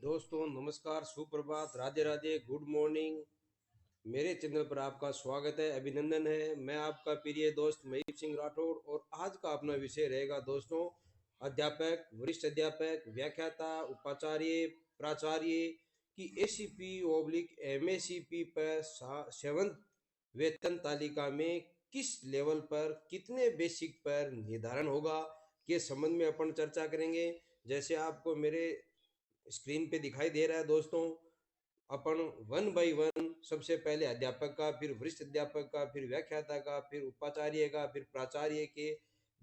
दोस्तों नमस्कार, सुप्रभात, राधे राधे, गुड मॉर्निंग। मेरे चैनल पर आपका स्वागत है, अभिनंदन है। मैं आपका प्रिय दोस्त महीप सिंह राठौड़ और आज का अपना विषय रहेगा दोस्तों अध्यापक, वरिष्ठ अध्यापक, व्याख्याता, उपाचार्य, प्राचार्य की एसीपी ओब्लिक एमएसीपी पर 7th वेतन तालिका में किस लेवल पर कितने बेसिक पर निर्धारण होगा के संबंध में अपन चर्चा करेंगे। जैसे आपको मेरे स्क्रीन पे दिखाई दे रहा है दोस्तों, अपन वन बाय वन सबसे पहले अध्यापक का, फिर वरिष्ठ अध्यापक का, फिर व्याख्याता का, फिर उपाचार्य का, फिर प्राचार्य के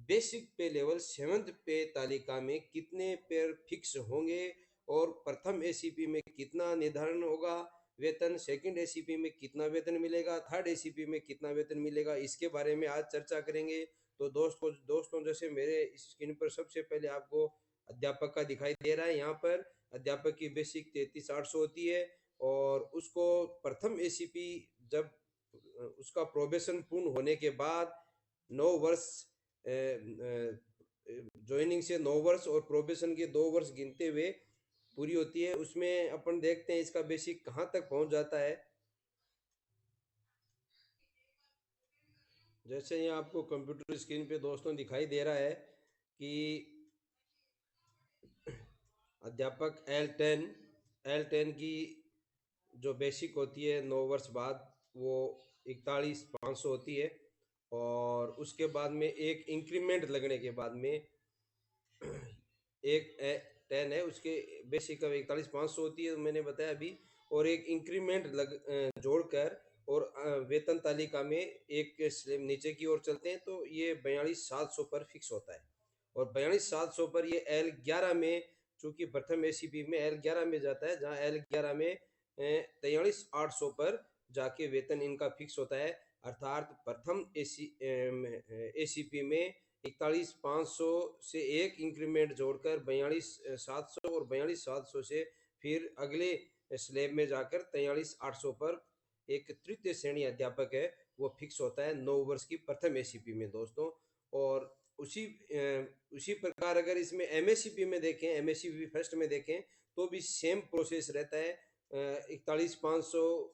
बेसिक पे लेवल 7th पे तालिका में कितने पेयर फिक्स होंगे और प्रथम एसीपी में कितना निर्धारण होगा वेतन, सेकंड एसीपी में कितना वेतन मिलेगा, थर्ड एसीपी में कितना वेतन मिलेगा, इसके बारे में आज चर्चा करेंगे। तो दोस्तों जैसे मेरे स्क्रीन पर सबसे पहले आपको अध्यापक का दिखाई दे रहा है। यहाँ पर अध्यापक की बेसिक 33,800 होती है और उसको प्रथम एसीपी जब उसका प्रोबेशन पूर्ण होने के बाद 9 वर्ष ज्वाइनिंग से 9 वर्ष और प्रोबेशन के 2 वर्ष गिनते हुए पूरी होती है। उसमें अपन देखते हैं इसका बेसिक कहाँ तक पहुंच जाता है। जैसे यहाँ आपको कंप्यूटर स्क्रीन पे दोस्तों दिखाई दे रहा है कि अध्यापक एल टेन की जो बेसिक होती है 9 वर्ष बाद वो 41,500 होती है और उसके बाद में एक इंक्रीमेंट लगने के बाद में एक 10 है, उसके बेसिक का 41,500 होती है मैंने बताया अभी, और एक इंक्रीमेंट जोड़कर और वेतन तालिका में एक स्लैब नीचे की ओर चलते हैं तो ये 42,700 पर फिक्स होता है। और 42,700 पर ये L11 में, चूंकि प्रथम एसीपी में L11 में जाता है, जहाँ L11 में 43,800 पर जाके वेतन इनका फिक्स होता है। अर्थात प्रथम एसीपी में 41,500 से एक इंक्रीमेंट जोड़कर 42,700 और 42,700 से फिर अगले स्लैब में जाकर 43,800 पर एक तृतीय श्रेणी अध्यापक है वो फिक्स होता है 9 वर्ष की प्रथम एसीपी में दोस्तों। और उसी प्रकार अगर इसमें एमएससीपी में देखें, एमएससीपी फर्स्ट में देखें तो भी सेम प्रोसेस रहता है। 41,500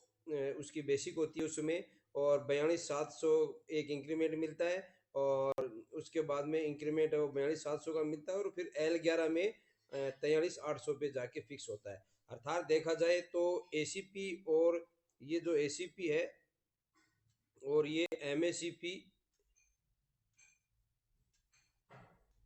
उसकी बेसिक होती है उसमें, और 42,700 एक इंक्रीमेंट मिलता है और उसके बाद में इंक्रीमेंट 42,700 का मिलता है और फिर L11 में 43,800 पे जाके फिक्स होता है। अर्थात देखा जाए तो एसीपी और ये जो एसीपी है और ये एमएसीपी,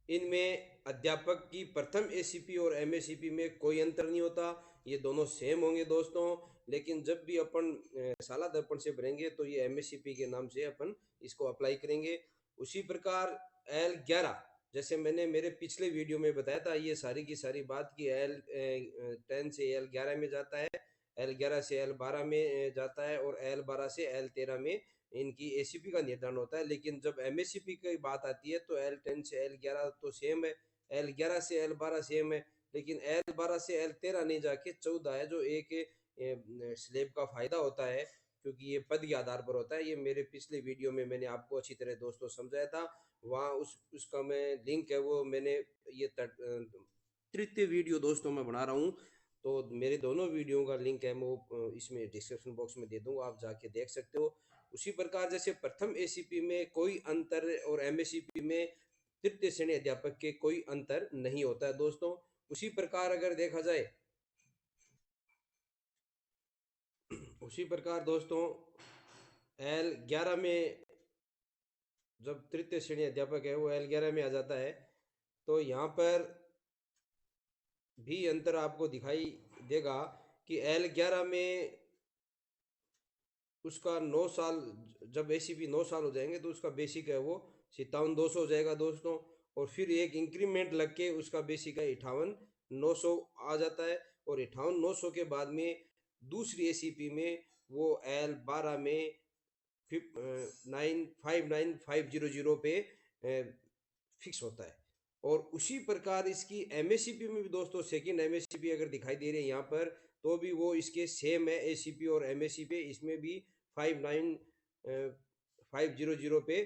इनमें अध्यापक की प्रथम एसीपी और एमएसीपी में कोई अंतर नहीं होता, ये दोनों सेम होंगे दोस्तों। लेकिन जब भी अपन शाला दर्पण से भरेंगे तो ये एमएसीपी के नाम से अपन इसको अप्लाई करेंगे। उसी प्रकार L11, जैसे मैंने मेरे पिछले वीडियो में बताया था, ये सारी की सारी बात की L10 से L11 में जाता है, L11 से L12 में जाता है और L12 से L13 में इनकी एसीपी का निर्धारण होता है। लेकिन जब एमएससीपी की बात आती है तो L10 से L11 तो सेम है, L11 से L12 सेम है, लेकिन L12 से L13 नहीं जाके 14 है, जो एक स्लेब का फायदा होता है क्योंकि ये पद के आधार पर होता है। ये मेरे पिछले वीडियो में मैंने आपको अच्छी तरह दोस्तों समझाया था, वहाँ उसका मैं लिंक है वो मैंने ये तृतीय वीडियो दोस्तों मैं बना रहा हूँ, तो मेरे दोनों वीडियो का लिंक है वो इसमें डिस्क्रिप्शन बॉक्स में दे दूंगा, आप जाके देख सकते हो। उसी प्रकार जैसे प्रथम एसीपी में कोई अंतर और एमएसीपी में तृतीय श्रेणी अध्यापक के कोई अंतर नहीं होता है दोस्तों। उसी प्रकार अगर देखा जाए, उसी प्रकार दोस्तों L11 में जब तृतीय श्रेणी अध्यापक है वो L11 में आ जाता है तो यहाँ पर भी अंतर आपको दिखाई देगा कि L11 में उसका 9 साल, जब एसीपी 9 साल हो जाएंगे तो उसका बेसिक है वो 57,200 हो जाएगा दोस्तों, और फिर एक इंक्रीमेंट लग के उसका बेसिक है 58,900 आ जाता है, और 58,900 के बाद में दूसरी एसीपी में वो L12 में 59,500 पे फिक्स होता है। और उसी प्रकार इसकी एमएससीपी में भी दोस्तों सेकंड एमएससीपी अगर दिखाई दे रही है यहाँ पर तो भी वो इसके सेम है, एसीपी और एमएससीपी इसमें भी 59,500 पे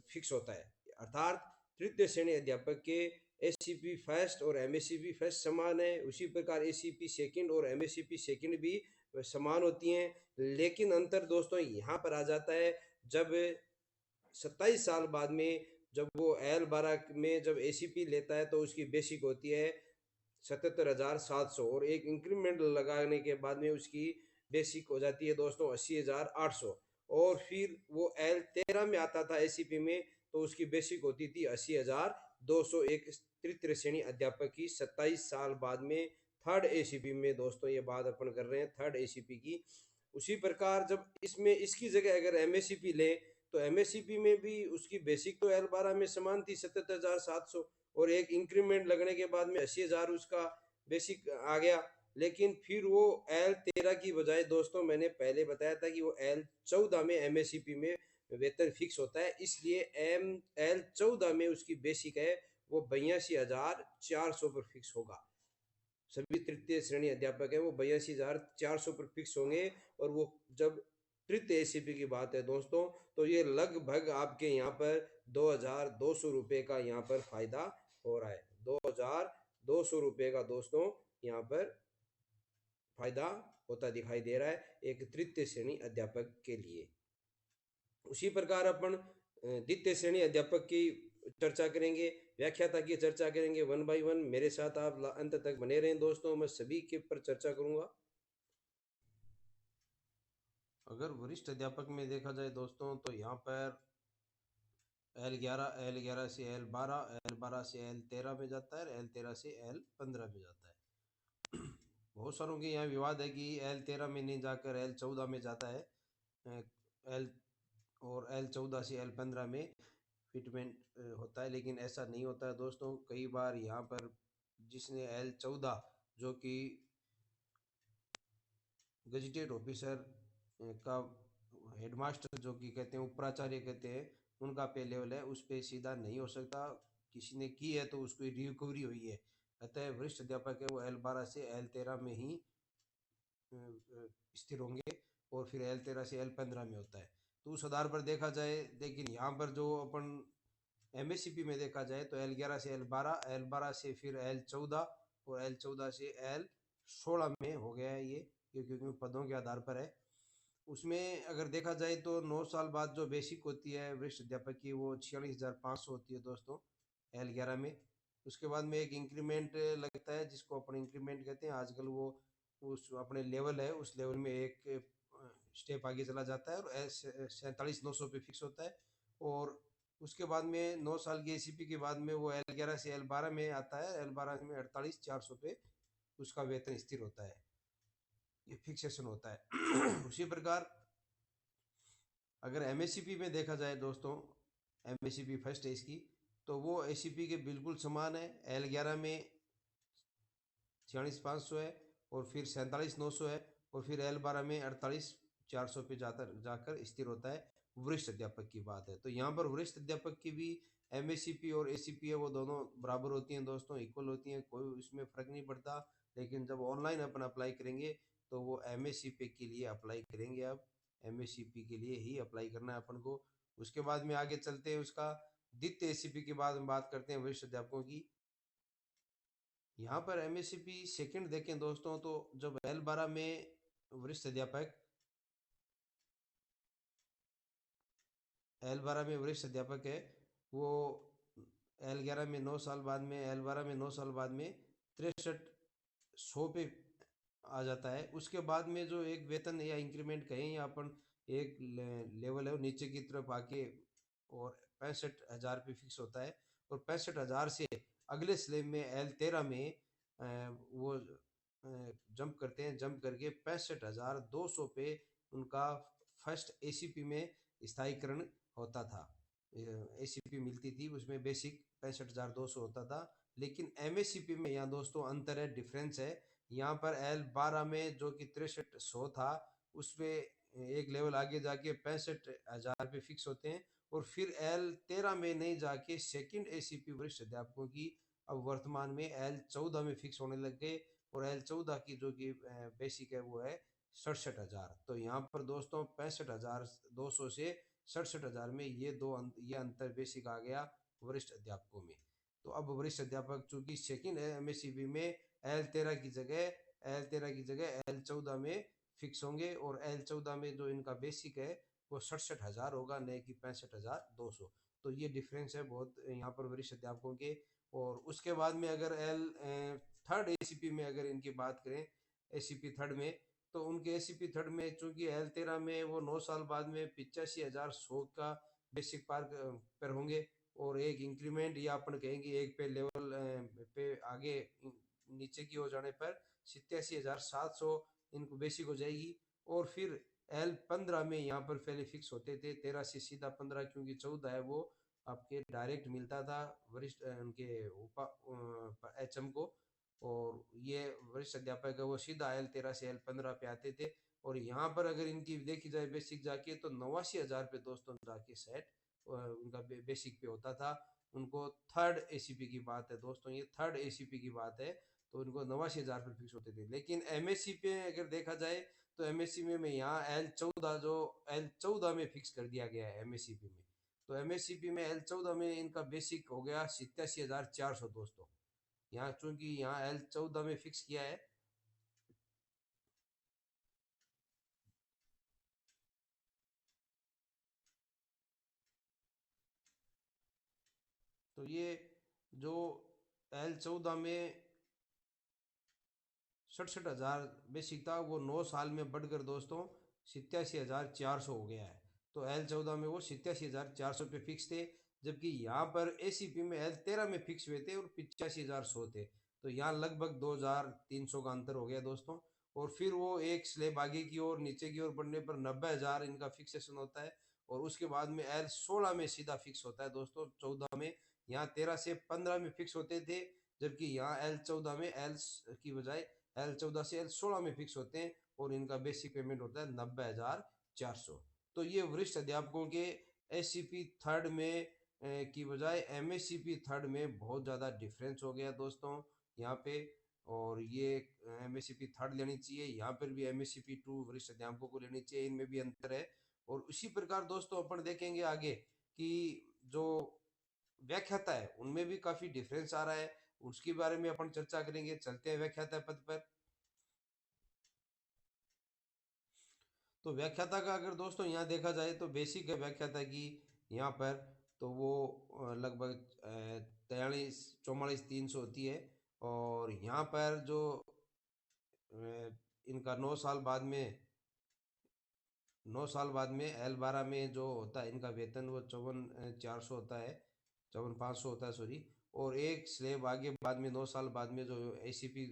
फिक्स होता है। अर्थात तृतीय श्रेणी अध्यापक के एसीपी फर्स्ट और एमएससीपी फर्स्ट समान है, उसी प्रकार एसीपी सेकंड और एमएससीपी सेकंड भी समान होती हैं। लेकिन अंतर दोस्तों यहाँ पर आ जाता है, जब 27 साल बाद में जब वो L12 में जब एसीपी लेता है तो उसकी बेसिक होती है 77,700 और एक इंक्रीमेंट लगाने के बाद में उसकी बेसिक हो जाती है दोस्तों 80,800। और फिर वो L13 में आता था एसीपी में तो उसकी बेसिक होती थी 80,200। एक तृतीय श्रेणी अध्यापक की 27 साल बाद में थर्ड एसीपी में दोस्तों ये बात अपन कर रहे हैं थर्ड एसीपी की। उसी प्रकार जब इसमें इसकी जगह अगर एमएससीपी ले तो एमएससीपी में भी उसकी बेसिक तो L12 में समान थी 77,700 और एक इंक्रीमेंट लगने के बाद में 80,000 उसका बेसिक आ गया। लेकिन फिर वो L13 की बजाय दोस्तों मैंने पहले बताया था कि वो L14 में एमएससीपी में वेतन फिक्स होता है, इसलिए L14 में उसकी बेसिक है वो 82,400 पर फिक्स होगा। सभी तृतीय श्रेणी अध्यापक है वो 82,400 पर फिक्स होंगे। और वो जब तृतीय एसीपी की बात है दोस्तों तो ये लगभग आपके यहाँ पर 2,200 रुपये का यहाँ पर फायदा हो रहा है। 2,200 रुपये का दोस्तों यहाँ पर फायदा होता दिखाई दे रहा है एक तृतीय श्रेणी अध्यापक के लिए। उसी प्रकार अपन द्वितीय श्रेणी अध्यापक की चर्चा करेंगे, व्याख्याता की चर्चा करेंगे वन बाय वन। मेरे साथ आप अंत तक बने रहें दोस्तों, मैं सभी के पर चर्चा करूंगा। अगर वरिष्ठ अध्यापक में देखा जाए दोस्तों तो यहाँ पर L11, L11 से L12, L12 से L13 में जाता है, L13 से L15 में जाता है। बहुत सारों के यहाँ विवाद है कि L13 में नहीं जाकर L14 में जाता है, L और L14 से L15 में फिटमेंट होता है, लेकिन ऐसा नहीं होता है दोस्तों। कई बार यहाँ पर जिसने L14 जो कि गजेटेड ऑफिसर का हेडमास्टर जो कि कहते हैं उपराचार्य कहते हैं, उनका पे लेवल है, उस पे सीधा नहीं हो सकता। किसी ने की है तो उसको रिकवरी हुई है। अतः वरिष्ठ अध्यापक है वो L12 से L13 में ही स्थिर होंगे और फिर L13 से L15 में होता है। तो उस आधार पर देखा जाए, लेकिन यहाँ पर जो अपन एमएससीपी में देखा जाए तो L11 से L12, L12 से फिर L14 और L14 से L16 में हो गया है ये, क्योंकि पदों के आधार पर है। उसमें अगर देखा जाए तो 9 साल बाद जो बेसिक होती है वरिष्ठ अध्यापक की वो 46,500 होती है दोस्तों L11 में। उसके बाद में एक इंक्रीमेंट लगता है जिसको अपन इंक्रीमेंट कहते हैं। आजकल वो उस अपने लेवल है उस लेवल में एक स्टेप आगे चला जाता है और 47,900 पे फिक्स होता है। और उसके बाद में 9 साल की एसीपी के बाद में वो L11 से L12 में आता है, L12 में 48,400 पे उसका वेतन स्थिर होता है, ये फिक्सेशन होता है। उसी प्रकार अगर एमएससीपी में देखा जाए दोस्तों, एमएससीपी फर्स्ट है इसकी, तो वो एसीपी के बिल्कुल समान है। L11 में 46,500 है और फिर 47,900 है और फिर L12 में 48,400 पे जाकर स्थिर होता है। वरिष्ठ अध्यापक की बात है तो यहाँ पर वरिष्ठ अध्यापक की भी एमएससीपी और एसीपी है वो दोनों बराबर होती हैं दोस्तों, इक्वल होती हैं, कोई इसमें फर्क नहीं पड़ता। लेकिन जब ऑनलाइन अपन अप्लाई करेंगे तो वो एमएससीपी के लिए अप्लाई करेंगे। अब एमएससीपी के लिए ही अप्लाई करना है अपन को। उसके बाद में आगे चलते हैं, उसका द्वितीय एसीपी के बाद हम बात करते हैं वरिष्ठ अध्यापकों की। यहाँ पर एमएससीपी सेकंड देखें दोस्तों तो जब L12 में वरिष्ठ अध्यापक L12 में वरिष्ठ अध्यापक है वो L11 में 9 साल बाद में L12 में 9 साल बाद में 63,100 पे आ जाता है। उसके बाद में जो एक वेतन या इंक्रीमेंट कहें या अपन एक लेवल है वो नीचे की तरफ आके और 65,000 पे फिक्स होता है। और 65,000 से अगले स्लैब में L13 में वो जंप करते हैं, जंप करके 65,200 पे उनका फर्स्ट एसीपी में स्थायीकरण होता था। एसीपी मिलती थी उसमें बेसिक 65,200 होता था। लेकिन एमएससीपी में यहाँ दोस्तों अंतर है, डिफरेंस है। यहाँ पर L12 में जो कि 63,100 था उसमें एक लेवल आगे जाके 65,000 पे फिक्स होते हैं। और फिर L13 में नहीं जाके सेकंड एसीपी वरिष्ठ अध्यापकों की अब वर्तमान में L14 में फिक्स होने लग गए और L14 की जो कि बेसिक है वो है 67,000। तो यहाँ पर दोस्तों 65,200 से 67,000 में ये अंतर बेसिक आ गया वरिष्ठ अध्यापकों में। तो अब वरिष्ठ अध्यापक चूंकि सेकंड एमएससीबी में एल13 की जगह एल14 में फिक्स होंगे, और एल14 में जो इनका बेसिक है वो 67,000 होगा, नहीं कि 65,200। तो ये डिफरेंस है बहुत यहाँ पर वरिष्ठ अध्यापकों के। और उसके बाद में अगर थर्ड एसीपी में अगर इनकी बात करें, एसीपी थर्ड में, तो उनके एसीपी थर्ड में चूंकि एल13 में वो 9 साल बाद में 85,100 का बेसिक पार पर होंगे, और एक इंक्रीमेंट या अपन कहेंगे एक पे लेवल पे आगे नीचे की हो जाने पर 87,700 इनको बेसिक हो जाएगी। और फिर L15 में यहाँ पर पहले फिक्स होते थे 13 से सीधा 15, क्योंकि 14 है वो आपके डायरेक्ट मिलता था वरिष्ठ उनके एचएम को, और ये वरिष्ठ अध्यापक है वो सीधा L13 से L15 पे आते थे। और यहाँ पर अगर इनकी देखी जाए बेसिक जाके तो 89,000 पे दोस्तों जाके सेट उनका बेसिक पे होता था। उनको थर्ड एसीपी की बात है दोस्तों, ये थर्ड एसीपी की बात है, तो उनको 89,000 पे फिक्स होते थे। लेकिन एमएससी पे अगर देखा जाए तो एमएससी में यहाँ एल14 में फिक्स कर दिया गया है एमएससीपी में। तो एमएससीपी में L14 में इनका बेसिक हो गया 87,400 दोस्तों। यहाँ चूंकि यहाँ L14 में फिक्स किया है, तो ये जो L14 में 67,000 बेसिक था वो 9 साल में बढ़कर दोस्तों 87,400 हो गया है। तो L14 में वो 87,400 पे फिक्स थे, जबकि यहाँ पर एसीपी में L13 में फिक्स हुए थे और 85,100 थे। तो यहाँ लगभग 2,300 का अंतर हो गया दोस्तों। और फिर वो एक स्लेब आगे की ओर नीचे की ओर बढ़ने पर 90,000 इनका फिक्सेशन होता है, और उसके बाद में L16 में सीधा फिक्स होता है दोस्तों 14 में। यहाँ 13 से 15 में फिक्स होते थे, जबकि यहाँ L14 में एल की बजाय L14 से L16 में फिक्स होते हैं, और इनका बेसिक पेमेंट होता है 90,400। तो ये वरिष्ठ अध्यापकों के एससीपी थर्ड में की बजाय एमएससीपी थर्ड में बहुत ज़्यादा डिफरेंस हो गया दोस्तों यहाँ पे। और ये एमएससीपी थर्ड लेनी चाहिए, यहाँ पर भी एमएससीपी टू वरिष्ठ अध्यापकों को लेनी चाहिए, इनमें भी अंतर है। और उसी प्रकार दोस्तों अपन देखेंगे आगे कि जो व्याख्याता है उनमें भी काफ़ी डिफरेंस आ रहा है, उसके बारे में अपन चर्चा करेंगे। चलते हैं व्याख्याता पद पर। तो व्याख्याता का अगर दोस्तों यहाँ देखा जाए तो बेसिक है व्याख्याता की यहाँ पर, तो वो लगभग 43-44-300 होती है। और यहाँ पर जो इनका 9 साल बाद में L12 में जो होता है इनका वेतन वो 54,400 होता है, 54,500 होता है सॉरी। और एक स्लेब आगे बाद में 9 साल बाद में जो एसीपी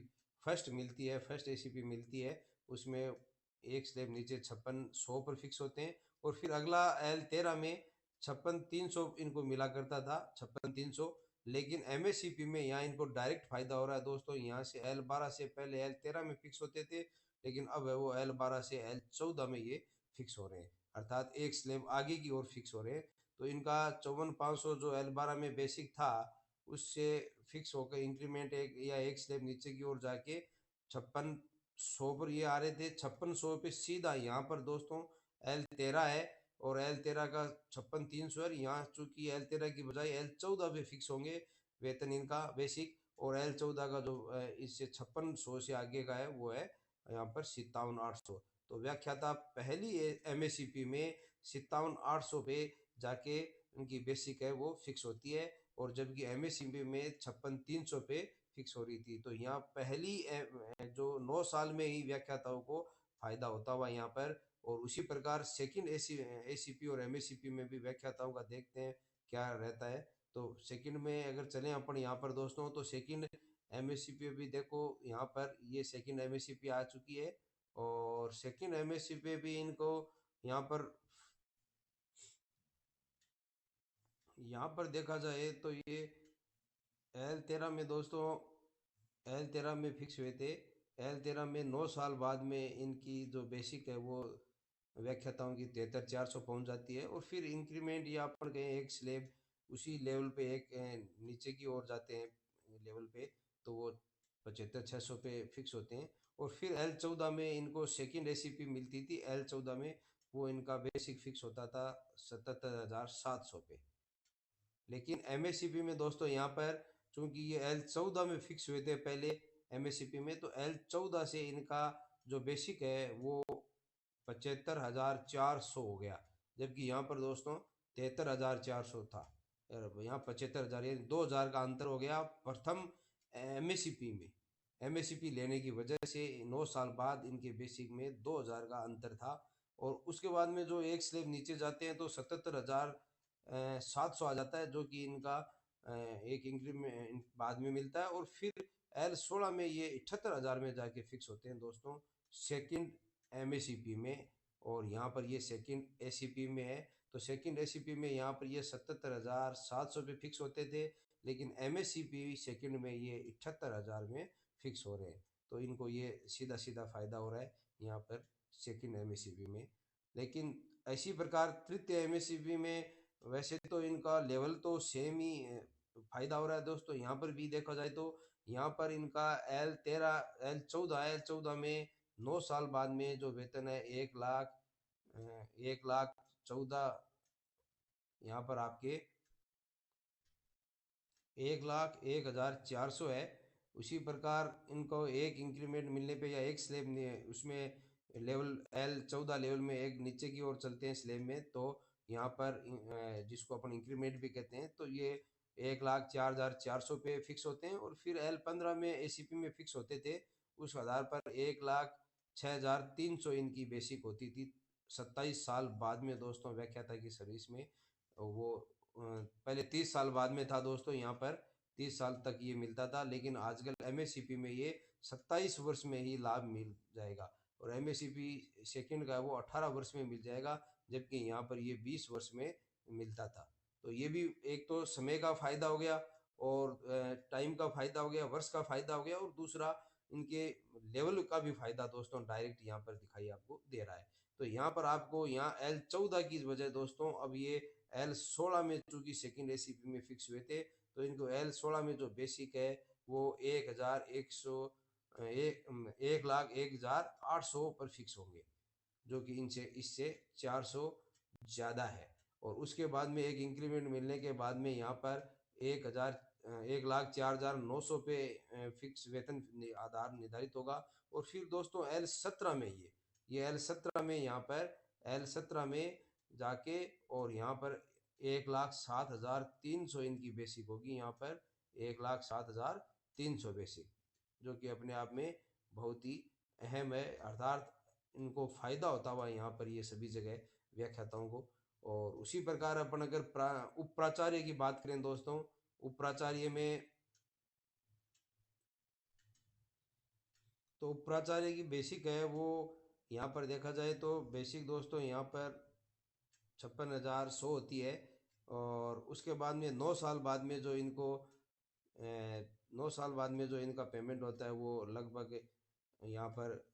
फर्स्ट मिलती है, फर्स्ट एसीपी मिलती है, उसमें एक स्लेब नीचे 56,100 पर फिक्स होते हैं। और फिर अगला L13 में 56,300 इनको मिला करता था, 56,300। लेकिन एमएससीपी में यहाँ इनको डायरेक्ट फायदा हो रहा है दोस्तों, यहाँ से L12 से पहले L13 में फिक्स होते थे, लेकिन अब है वो L12 से L14 में ये फिक्स हो रहे हैं, अर्थात एक स्लेब आगे की ओर फिक्स हो रहे हैं। तो इनका 54,500 जो L12 में बेसिक था उससे फिक्स होकर इंक्रीमेंट एक या एक स्लेब नीचे की ओर जाके 56,100 पर ये आ रहे थे। 56,100 पे सीधा यहाँ पर दोस्तों L13 है, और L13 का 56,300 है। यहाँ चूंकि L13 की बजाय L14 पे फिक्स होंगे वेतन इनका बेसिक, और L14 का जो इससे 56,100 से आगे का है वो है यहाँ पर 57,800। तो व्याख्याता पहली एमएससीपी में 57,800 पे जाके उनकी बेसिक है वो फिक्स होती है, और जबकि एमएससीपी में 56,300 पे फिक्स हो रही थी। तो यहाँ पहली जो 9 साल में ही व्याख्याताओं को फायदा होता हुआ यहाँ पर। और उसी प्रकार सेकंड एसीपी और एमएससीपी में भी व्याख्याताओं का देखते हैं क्या रहता है। तो सेकंड में अगर चलें अपन यहाँ पर दोस्तों, तो सेकंड एमएससीपी भी देखो यहाँ पर ये सेकंड एमएससीपी आ चुकी है, और सेकंड एमएससी पे भी इनको यहाँ पर देखा जाए तो ये L13 में दोस्तों L13 में फिक्स हुए थे। L13 में 9 साल बाद में इनकी जो बेसिक है वो व्याख्याताओं की 73,400 पहुंच जाती है, और फिर इंक्रीमेंट या अपन कहें एक स्लेब उसी लेवल पे एक नीचे की ओर जाते हैं लेवल पे, तो वो 75,600 पे फिक्स होते हैं। और फिर L14 में इनको सेकंड एसीपी मिलती थी, L14 में वो इनका बेसिक फिक्स होता था 77,700 पे। लेकिन एमएससीपी में दोस्तों यहाँ पर चूँकि ये L14 में फिक्स हुए थे पहले एमएससीपी में, तो L14 से इनका जो बेसिक है वो 75,400 हो गया, जबकि यहाँ पर दोस्तों 73,400 था। और यहाँ 75,000, यानी 2,000 का अंतर हो गया प्रथम एमएससीपी में। एमएससीपी लेने की वजह से 9 साल बाद इनके बेसिक में 2,000 का अंतर था। और उसके बाद में जो एक स्लेब नीचे जाते हैं तो 77,700 आ जाता है, जो कि इनका एक इंक्रीमेंट बाद में मिलता है। और फिर L16 में ये 78,000 में जाके फिक्स होते हैं दोस्तों, सेकंड एमएसीपी में। और यहाँ पर ये सेकंड एसीपी में है, तो सेकंड एसीपी में यहाँ पर ये 77,700 पे फिक्स होते थे, लेकिन एमएससीपी सेकंड में ये 78,000 में फिक्स हो रहे हैं। तो इनको ये सीधा सीधा फायदा हो रहा है यहाँ पर सेकंड एमएससीपी में। लेकिन इसी प्रकार तृतीय एमएससीपी में वैसे तो इनका लेवल तो सेम ही फायदा हो रहा है दोस्तों। यहाँ पर भी देखा जाए तो यहाँ पर इनका L14 में 9 साल बाद में जो वेतन है 1,14,000, यहाँ पर आपके 1,01,400 है। उसी प्रकार इनको एक इंक्रीमेंट मिलने पे या एक स्लेब उसमें लेवल L14 लेवल में एक नीचे की ओर चलते हैं स्लेब में, तो यहाँ पर जिसको अपन इंक्रीमेंट भी कहते हैं, तो ये 1,04,400 पे फिक्स होते हैं। और फिर L15 में एसीपी में फिक्स होते थे, उस आधार पर 1,06,300 इनकी बेसिक होती थी 27 साल बाद में दोस्तों व्याख्याता की सर्विस में। वो पहले 30 साल बाद में था दोस्तों, यहाँ पर 30 साल तक ये मिलता था, लेकिन आजकल एमएससीपी में ये 27 वर्ष में ही लाभ मिल जाएगा। और एमएससीपी सेकंड का वो 18 वर्ष में मिल जाएगा, जबकि यहाँ पर ये 20 वर्ष में मिलता था। तो ये भी एक तो समय का फायदा हो गया, और टाइम का फायदा हो गया, वर्ष का फायदा हो गया, और दूसरा इनके लेवल का भी फायदा दोस्तों डायरेक्ट यहाँ पर दिखाई आपको दे रहा है। तो यहाँ पर आपको यहाँ L14 की वजह दोस्तों अब ये L16 में चूंकि सेकंड एसीपी में फिक्स हुए थे, तो इनको L16 में जो बेसिक है वो 1,01,800 पर फिक्स होंगे, जो कि इनसे इससे 400 ज़्यादा है। और उसके बाद में एक इंक्रीमेंट मिलने के बाद में यहाँ पर 1,04,900 पे फिक्स वेतन आधार निर्धारित होगा। और फिर दोस्तों L17 में ये L17 में यहाँ पर L17 में जाके, और यहाँ पर 1,07,300 इनकी बेसिक होगी, यहाँ पर 1,07,300 बेसिक, जो कि अपने आप में बहुत ही अहम है। अर्थात इनको फायदा होता हुआ यहाँ पर ये सभी जगह व्याख्याताओं को। और उसी प्रकार अपन अगर उप प्राचार्य की बात करें दोस्तों, उप प्राचार्य में तो उप प्राचार्य की बेसिक है वो यहाँ पर देखा जाए तो बेसिक दोस्तों यहाँ पर 56,100 होती है। और उसके बाद में 9 साल बाद में जो इनको 9 साल बाद में जो इनका पेमेंट होता है वो लगभग यहाँ पर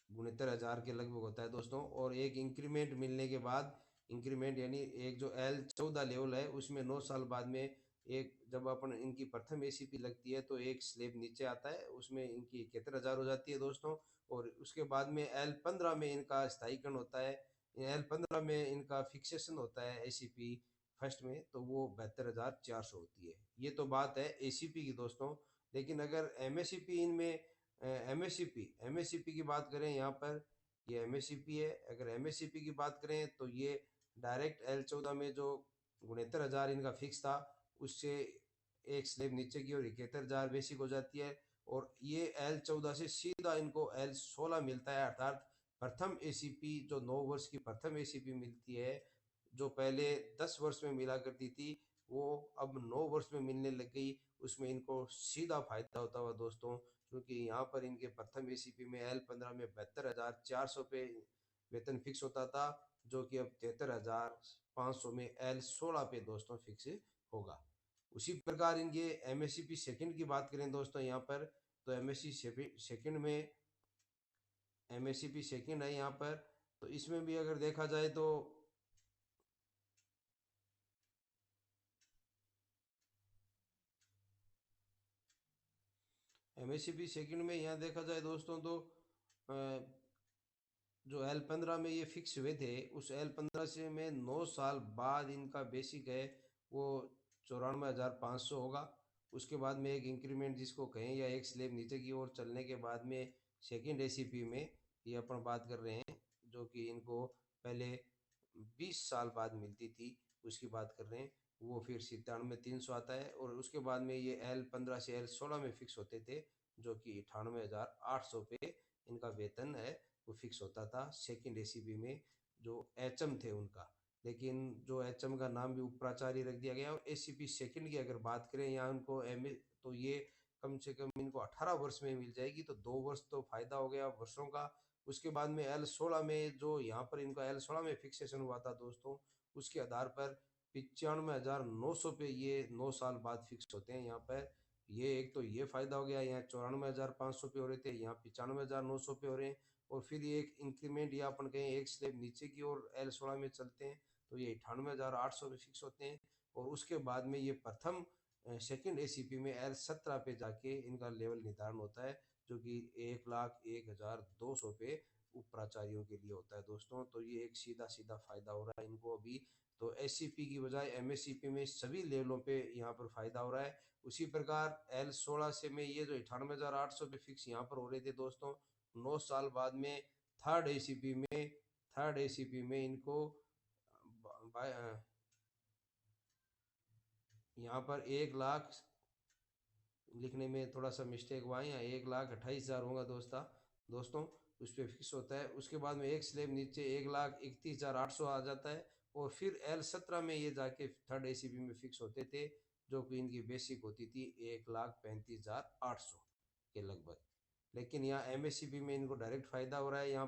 69,000 के लगभग होता है दोस्तों। और एक इंक्रीमेंट मिलने के बाद, इंक्रीमेंट यानी एक जो L14 लेवल है उसमें 9 साल बाद में एक जब अपन इनकी प्रथम एसीपी लगती है तो एक स्लेब नीचे आता है, उसमें इनकी 71,000 हो जाती है दोस्तों। और उसके बाद में L15 में इनका स्थायीकरण होता है, L15 में इनका फिक्सेशन होता है एसीपी फर्स्ट में, तो वो 72,400 होती है। ये तो बात है एसीपी की दोस्तों। लेकिन अगर एमएससीपी इनमें एमएससीपी की बात करें, यहाँ पर ये एमएससीपी है। अगर एमएससीपी की बात करें तो ये डायरेक्ट L14 में जो 69,000 इनका फिक्स था, उससे एक स्लेब नीचे की ओर 71,000 बेसिक हो जाती है। और ये L14 से सीधा इनको L16 मिलता है, अर्थात प्रथम एसीपी जो 9 वर्ष की प्रथम एसीपी मिलती है, जो पहले 10 वर्ष में मिला करती थी, वो अब 9 वर्ष में मिलने लग गई। उसमें इनको सीधा फायदा होता हुआ दोस्तों, क्योंकि यहाँ पर इनके प्रथम एसीपी में L15 में 72,400 पे वेतन फिक्स होता था, जो कि अब 73,500 में L16 पे दोस्तों फिक्स होगा। उसी प्रकार इनके एमएससीपी सेकंड की बात करें दोस्तों यहाँ पर, तो सेकंड में एमएससीपी सेकंड है यहाँ पर। तो इसमें भी अगर देखा जाए तो एमएससीपी सेकंड में यहाँ देखा जाए दोस्तों तो जो L15 में ये फिक्स हुए थे, उस L15 से में 9 साल बाद इनका बेसिक है वो 94,500 होगा। उसके बाद में एक इंक्रीमेंट जिसको कहें या एक स्लेब नीचे की ओर चलने के बाद में सेकंड एसीपी में ये अपन बात कर रहे हैं, जो कि इनको पहले 20 साल बाद मिलती थी, उसकी बात कर रहे हैं। वो फिर 97,300 आता है और उसके बाद में ये L15 से L16 में फिक्स होते थे, जो कि 98,800 पे इनका वेतन है वो फिक्स होता था सेकंड एसीपी में, जो एचएम थे उनका। लेकिन जो एचएम का नाम भी उपप्राचार्य रख दिया गया और एसीपी सेकंड की अगर बात करें या उनको एमए, तो ये कम से कम इनको 18 वर्ष में मिल जाएगी, तो 2 वर्ष तो फायदा हो गया वर्षों का। उसके बाद में L16 में जो यहाँ पर इनका L16 में फिक्सेशन हुआ था दोस्तों, उसके आधार पर 95,900 पे ये 9 साल बाद फिक्स होते हैं यहाँ पर। ये एक तो ये फायदा हो गया, यहाँ 94,500 पे हो रहे थे, यहाँ 95,900 पे हो रहे हैं। और फिर ये एक इंक्रीमेंट या अपन कहें एक स्लेब नीचे की ओर L16 में चलते हैं तो ये 98,800 पे फिक्स होते हैं। और उसके बाद में ये प्रथम सेकंड एसीपी में L17 पे जाके इनका लेवल निर्धारण होता है, जो कि 1,01,200 पे उप प्राचार्यों के लिए होता है दोस्तों। तो ये एक सीधा सीधा फायदा हो रहा है इनको अभी, तो एससीपी की बजाय एमएससीपी में सभी लेवलों पे यहाँ पर फायदा हो रहा है। उसी प्रकार L16 से में ये जो 98,800 पे फिक्स यहाँ पर हो रहे थे दोस्तों, 9 साल बाद में थर्ड एसीपी में इनको यहाँ पर 1,00,000 लिखने में थोड़ा सा मिस्टेक हुआ है, यहाँ 1,28,000 होगा दोस्तों उस पर फिक्स होता है। उसके बाद में एक स्लेब नीचे 1,31,800 आ जाता है और फिर L17 में ये जाके थर्ड एसीपी में फिक्स होते थे, जो कि इनकी बेसिक होती थी 1,35,800 के लगभग। लेकिन यहाँ एमएससीपी में इनको डायरेक्ट फायदा हो रहा है, यहाँ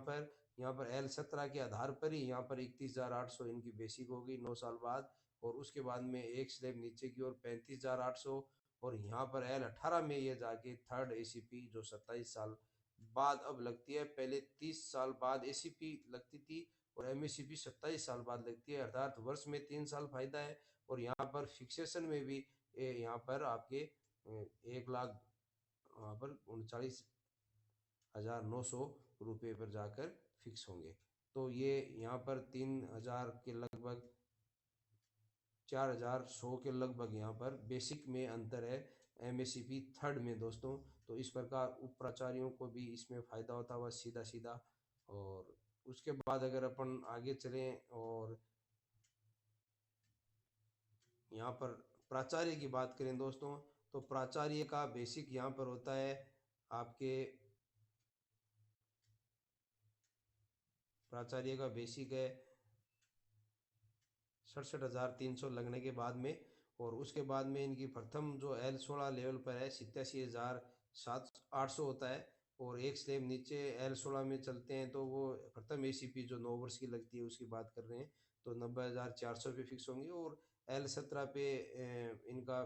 पर L17 के आधार पर ही यहाँ पर 31,800 इनकी बेसिक होगी 9 साल बाद। और उसके बाद में एक स्लेब नीचे की ओर 35,800 और यहाँ पर L18 में ये जाके थर्ड एसीपी जो 27 साल बाद अब लगती है, पहले 30 साल बाद एसीपी लगती थी और एमएससीपी 27 साल बाद लगती है, अर्थात वर्ष में 3 साल फायदा है। और यहाँ पर फिक्सेशन में भी यहाँ पर आपके 1,00,000 वहाँ पर 39,900 रुपये पर जाकर फिक्स होंगे। तो ये यहाँ पर 3,000 के लगभग 4,100 के लगभग यहाँ पर बेसिक में अंतर है एमएससीपी थर्ड में दोस्तों। तो इस प्रकार उप प्राचार्यों को भी इसमें फ़ायदा होता हुआ सीधा सीधा। और उसके बाद अगर अपन आगे चलें और यहाँ पर प्राचार्य की बात करें दोस्तों, तो प्राचार्य का बेसिक यहाँ पर होता है आपके, प्राचार्य का बेसिक है 67,300 लगने के बाद में। और उसके बाद में इनकी प्रथम जो L16 लेवल पर है 87,800 होता है। और एक स्लेब नीचे L16 में चलते हैं तो वो प्रथम एसीपी जो 9 वर्ष की लगती है उसकी बात कर रहे हैं, तो 90,400 पे फिक्स होंगी। और L17 पे इनका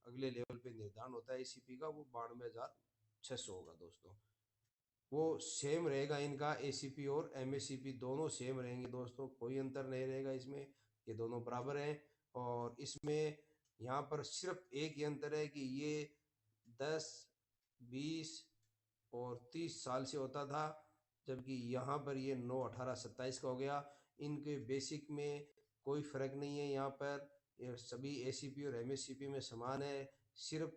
अगले लेवल पे निर्धारण होता है एसीपी का, वो 92,600 होगा दोस्तों। वो सेम रहेगा, इनका एसीपी और एमएससीपी दोनों सेम रहेंगे दोस्तों, कोई अंतर नहीं रहेगा इसमें, ये दोनों बराबर हैं। और इसमें यहाँ पर सिर्फ एक ही अंतर है कि ये 10, 20 और 30 साल से होता था, जबकि यहाँ पर ये 9, 18, 27 का हो गया। इनके बेसिक में कोई फर्क नहीं है, यहाँ पर ये सभी एसीपी और एमएससीपी में समान है, सिर्फ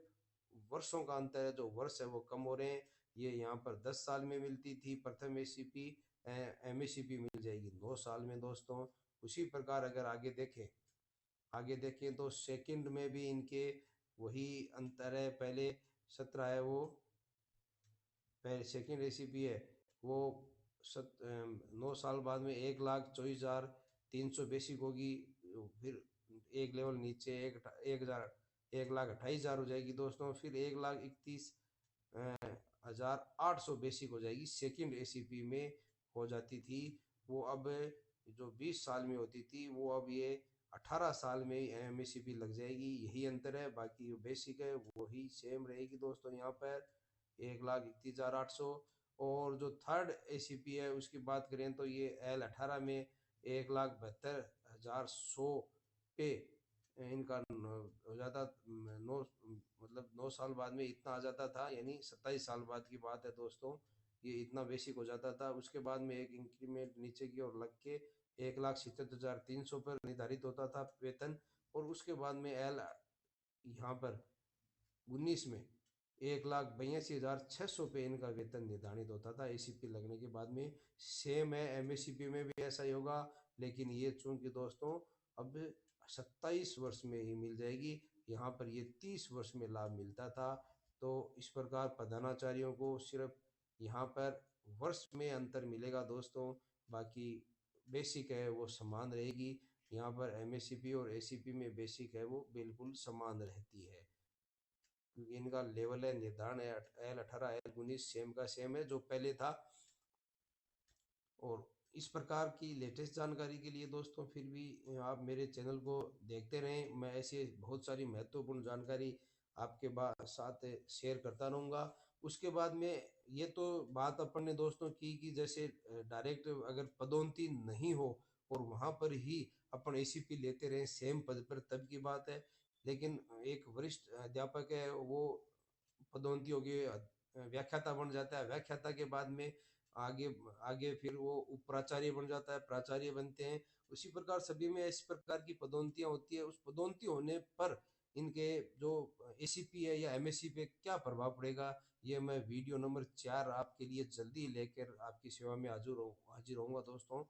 वर्षों का अंतर है, जो वर्ष है वो कम हो रहे हैं। ये यहाँ पर 10 साल में मिलती थी प्रथम एसीपी, एमएससीपी मिल जाएगी 9 साल में दोस्तों। उसी प्रकार अगर आगे देखें तो सेकंड में भी इनके वही अंतर है, पहले 17 है, वो पहले सेकंड एसीपी है वो 9 साल बाद में 1,24,300 बेसिक होगी। फिर एक लेवल नीचे 1,28,000 हो जाएगी दोस्तों। फिर 1,31,800 बेसिक हो जाएगी, सेकंड एसीपी में हो जाती थी वो। अब जो 20 साल में होती थी वो अब ये 18 साल में एमएससीपी लग जाएगी, यही अंतर है। बाकी जो बेसिक है वही सेम रहेगी दोस्तों यहाँ पर 1,31,800। और जो थर्ड एसीपी है उसकी बात करें तो ये L18 में 1,72,100 पे इनका हो जाता, 9 मतलब 9 साल बाद में इतना आ जाता था, यानी 27 साल बाद की बात है दोस्तों, ये इतना बेसिक हो जाता था। उसके बाद में एक इंक्रीमेंट नीचे की ओर लग के 1,77,300 पर निर्धारित होता था वेतन। और उसके बाद में एल यहाँ पर 19 में 1,82,600 पे इनका वेतन निर्धारित होता था एसीपी लगने के बाद में। सेम है एमएससीपी में भी ऐसा ही होगा, लेकिन ये चूंकि दोस्तों अब 27 वर्ष में ही मिल जाएगी, यहाँ पर ये 30 वर्ष में लाभ मिलता था। तो इस प्रकार प्रधानाचार्यों को सिर्फ यहाँ पर वर्ष में अंतर मिलेगा दोस्तों, बाकी बेसिक है वो समान रहेगी। यहाँ पर एमएससीपी और एसीपी में बेसिक है वो बिल्कुल समान रहती है, क्योंकि इनका लेवल है निर्धारण है L18 L19 सेम का सेम है जो पहले था। और इस प्रकार की लेटेस्ट जानकारी के लिए दोस्तों फिर भी आप मेरे चैनल को देखते रहें, मैं ऐसे बहुत सारी महत्वपूर्ण जानकारी आपके साथ शेयर करता रहूँगा। उसके बाद में ये तो बात अपन ने दोस्तों की कि जैसे डायरेक्ट अगर पदोन्नति नहीं हो और वहाँ पर ही अपन एसीपी लेते रहें सेम पद पर, तब की बात है। लेकिन एक वरिष्ठ अध्यापक है वो पदोन्नति होगी व्याख्याता बन जाता है, व्याख्याता के बाद में आगे आगे फिर वो उप प्राचार्य बन जाता है, प्राचार्य बनते हैं। उसी प्रकार सभी में इस प्रकार की पदोन्नतियां होती है। उस पदोन्नति होने पर इनके जो एसीपी है या एमएससी पे क्या प्रभाव पड़ेगा, ये मैं वीडियो नंबर 4 आपके लिए जल्दी लेकर आपकी सेवा में हाजिर होऊंगा दोस्तों।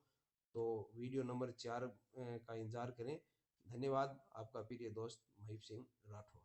तो वीडियो नंबर 4 का इंतजार करें। धन्यवाद। आपका प्रिय दोस्त महीप सिंह राठौर।